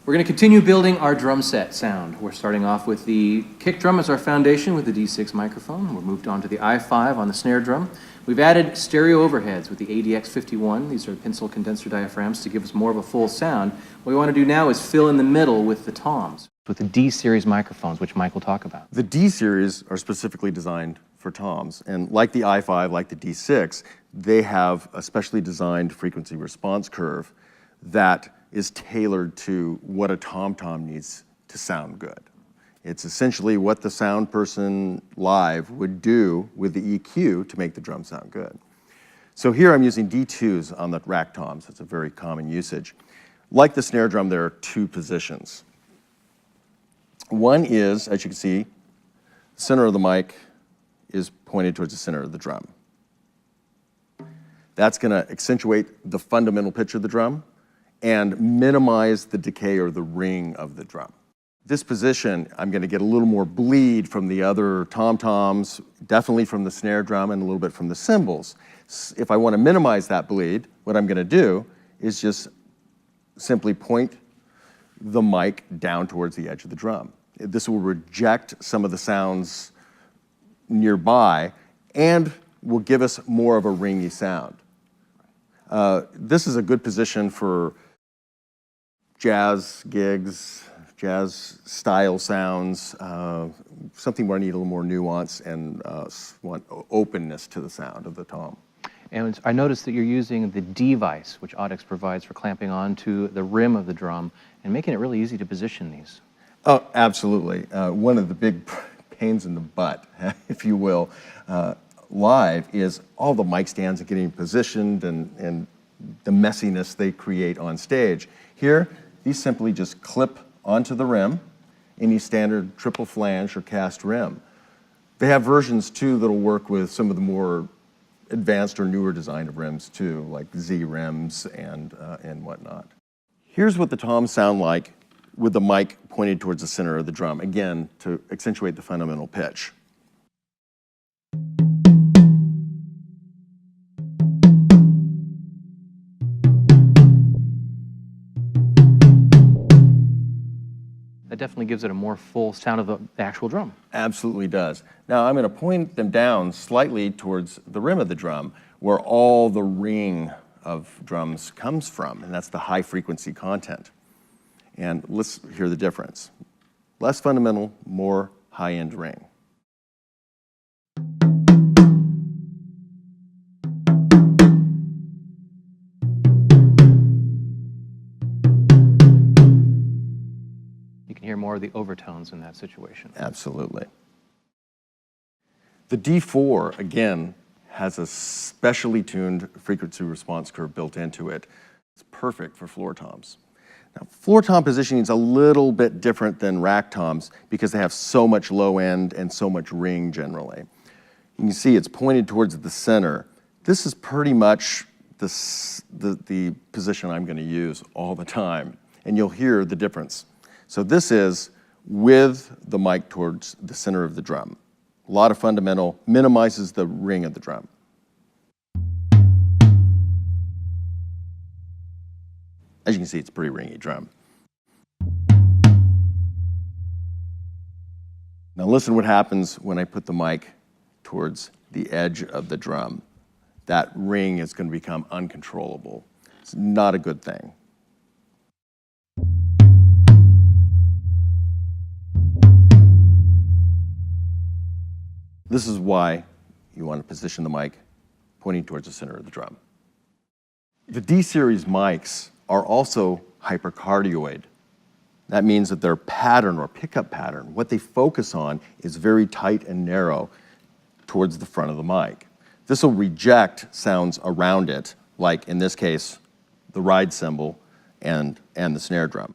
We're going to continue building our drum set sound. We're starting off with the kick drum as our foundation with the D6 microphone. We're moved on to the I5 on the snare drum. We've added stereo overheads with the ADX51. These are pencil condenser diaphragms to give us more of a full sound. What we want to do now is fill in the middle with the toms, with the D-series microphones, which Mike will talk about. The D-series are specifically designed for toms, and like the I5, like the D6, they have a specially designed frequency response curve that is tailored to what a tom-tom needs to sound good. It's essentially what the sound person live would do with the EQ to make the drum sound good. So here I'm using D2s on the rack toms. That's a very common usage. Like the snare drum, there are two positions. One is, as you can see, the center of the mic is pointed towards the center of the drum. That's going to accentuate the fundamental pitch of the drum and minimize the decay or the ring of the drum. This position, I'm going to get a little more bleed from the other tom-toms, definitely from the snare drum and a little bit from the cymbals. If I want to minimize that bleed, what I'm going to do is just simply point the mic down towards the edge of the drum. This will reject some of the sounds nearby and will give us more of a ringy sound. This is a good position for jazz gigs, jazz style sounds, something where I need a little more nuance and want openness to the sound of the tom. And I noticed that you're using the device, which Audix provides for clamping onto the rim of the drum and making it really easy to position these. Oh, absolutely. One of the big pains in the butt, if you will, live is all the mic stands are getting positioned and the messiness they create on stage. Here, these simply just clip onto the rim, any standard triple flange or cast rim. They have versions too that'll work with some of the more advanced or newer design of rims too, like Z rims and whatnot. Here's what the toms sound like with the mic pointed towards the center of the drum, again, to accentuate the fundamental pitch. That definitely gives it a more full sound of the actual drum. Absolutely does. Now I'm going to point them down slightly towards the rim of the drum where all the ring of drums comes from, and that's the high frequency content. And let's hear the difference. Less fundamental, more high-end ring. You can hear more of the overtones in that situation. Absolutely. The D4, again, has a specially tuned frequency response curve built into it. It's perfect for floor toms. Now, floor tom positioning is a little bit different than rack toms because they have so much low end and so much ring generally. You can see it's pointed towards the center. This is pretty much the position I'm going to use all the time, and you'll hear the difference. So this is with the mic towards the center of the drum. A lot of fundamental, minimizes the ring of the drum. As you can see, it's a pretty ringy drum. Now listen what happens when I put the mic towards the edge of the drum. That ring is going to become uncontrollable. It's not a good thing. This is why you want to position the mic pointing towards the center of the drum. The D-series mics are also hypercardioid. That means that their pattern or pickup pattern, what they focus on is very tight and narrow towards the front of the mic. This will reject sounds around it, like in this case, the ride cymbal and the snare drum.